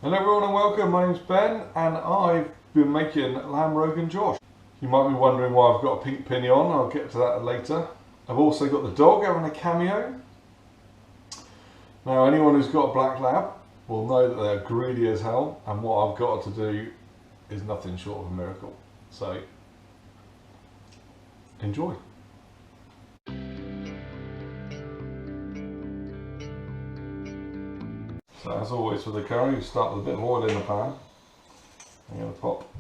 Hello everyone and welcome, my name's Ben and I've been making Lamb Rogan Josh. You might be wondering why I've got a pink pinny on, I'll get to that later. I've also got the dog having a cameo. Now anyone who's got a Black Lab will know that they're greedy as hell, and what I've got to do is nothing short of a miracle. So, enjoy. So as always with the curry, you start with a bit of oil in the pan. I'm going to pop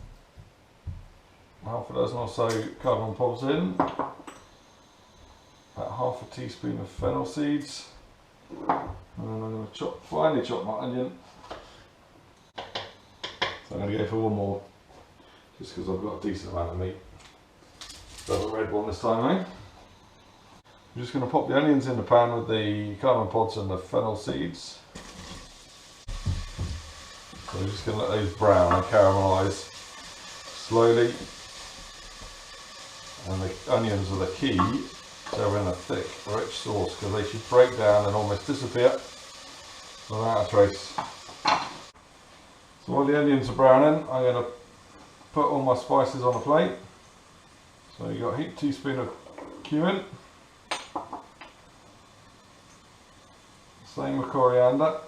half a dozen or so cardamom pods in, about half a teaspoon of fennel seeds, and then I'm going to finely chop my onion. So I'm going to go for one more, just because I've got a decent amount of meat. Double red one this time, eh? I'm just going to pop the onions in the pan with the cardamom pods and the fennel seeds. So we're just going to let those brown and caramelise slowly. And the onions are the key to having a thick, rich sauce, because they should break down and almost disappear without a trace. So while the onions are browning, I'm going to put all my spices on a plate. So you've got a heaped teaspoon of cumin, same with coriander,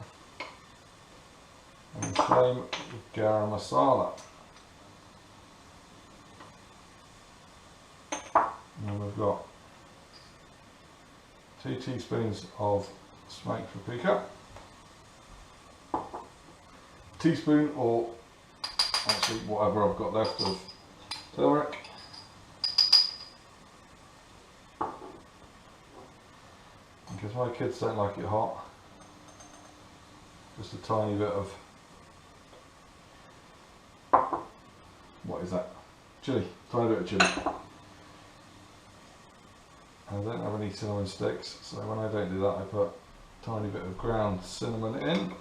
and same with garam masala. And we've got 2 teaspoons of smoked paprika, a teaspoon or actually whatever I've got left of turmeric, because my kids don't like it hot, just a tiny bit of, what is that? Chilli, tiny bit of chilli. I don't have any cinnamon sticks, so when I don't do that I put a tiny bit of ground cinnamon in.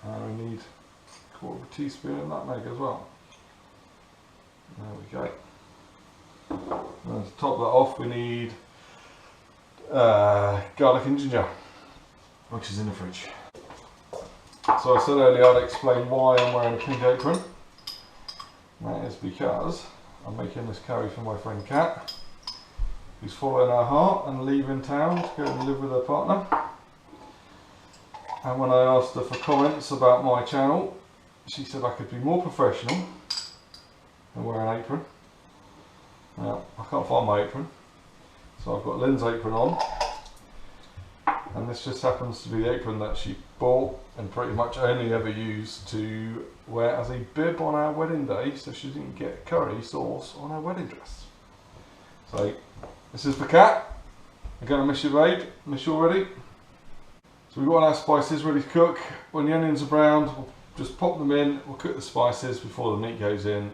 And we need a quarter of a teaspoon of nutmeg as well. There we go. And to top that off we need garlic and ginger, which is in the fridge. So I said earlier I'd explain why I'm wearing a pink apron. That is because I'm making this curry for my friend Kat, who's following her heart and leaving town to go and live with her partner. And when I asked her for comments about my channel, she said I could be more professional and wear an apron. Now, I can't find my apron, so I've got Lynn's apron on. And this just happens to be the apron that she bought and pretty much only ever used to wear as a bib on our wedding day, so she didn't get curry sauce on her wedding dress. So, this is for Kat. I'm going to miss you, babe. Miss you already. So we've got our spices ready to cook. When the onions are browned, we'll just pop them in. We'll cook the spices before the meat goes in.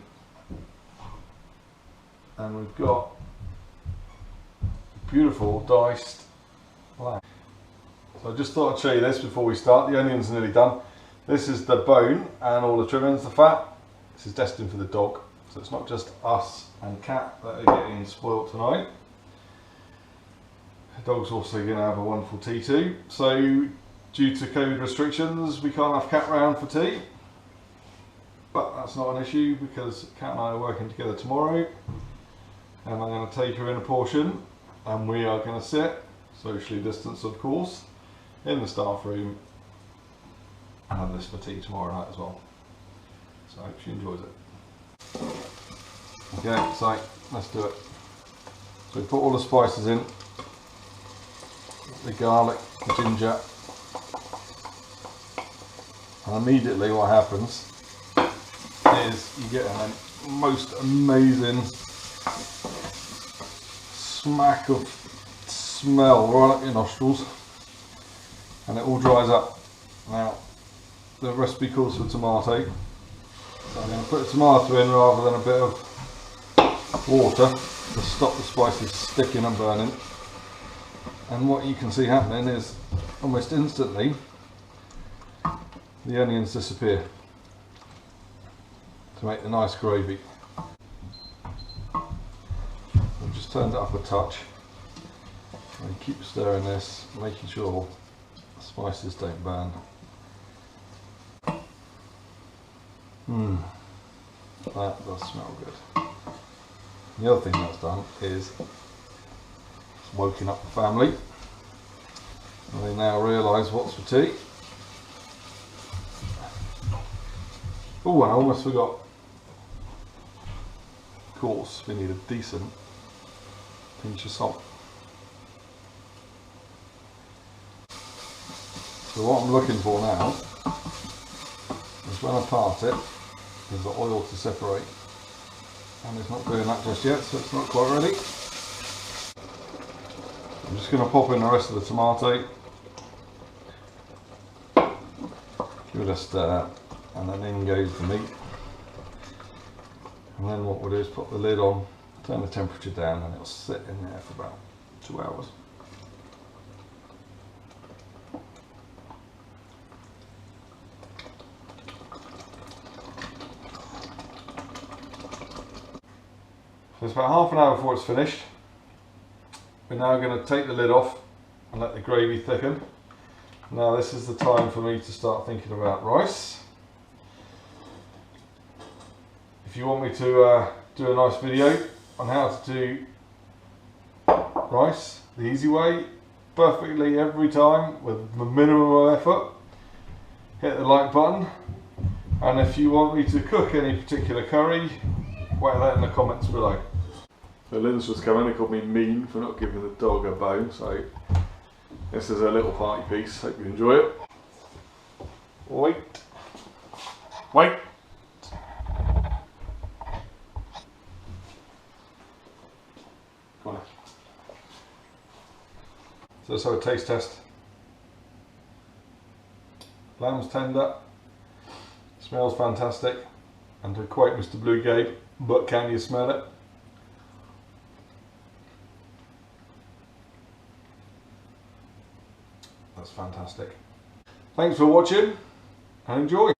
And we've got beautiful diced lamb. So I just thought I'd show you this before we start. The onions are nearly done. This is the bone and all the trimmings, the fat. This is destined for the dog. So it's not just us and Kat that are getting spoilt tonight. The dog's also going to have a wonderful tea too. So due to COVID restrictions, we can't have Kat round for tea. But that's not an issue because Kat and I are working together tomorrow. And I'm going to take her in a portion and we are going to sit, socially distanced of course, in the staff room and have this for tea tomorrow night as well. So I hope she enjoys it. Okay, so let's do it. So we put all the spices in, the garlic, the ginger, and immediately what happens is you get a most amazing smack of smell right up your nostrils, and it all dries up. Now the recipe calls for tomato, so I'm going to put a tomato in rather than a bit of water to stop the spices sticking and burning. And what you can see happening is almost instantly the onions disappear to make the nice gravy. I've just turned it up a touch and keep stirring this, making sure the spices don't burn. That does smell good. The other thing that's done is it's woken up the family. And they now realise what's for tea. Oh, and I almost forgot. Of course, we need a decent pinch of salt. So what I'm looking for now is when I part it, is the oil to separate. And it's not doing that just yet, so it's not quite ready. I'm just going to pop in the rest of the tomato. Give it a stir, and then in goes the meat. And then what we'll do is put the lid on, turn the temperature down, and it'll sit in there for about 2 hours. So it's about half an hour before it's finished. We're now going to take the lid off and let the gravy thicken. Now this is the time for me to start thinking about rice. If you want me to do a nice video on how to do rice the easy way, perfectly every time with the minimum of effort, hit the like button. And if you want me to cook any particular curry, write that in the comments below. So Lynn's just come in and called me mean for not giving the dog a bone, so this is a little party piece. Hope you enjoy it. Wait. Wait. Come on. So let's have a taste test. Lamb's tender. Smells fantastic. And to quote Mr. Blue Gabe, but can you smell it? That's fantastic. Thanks for watching and enjoy.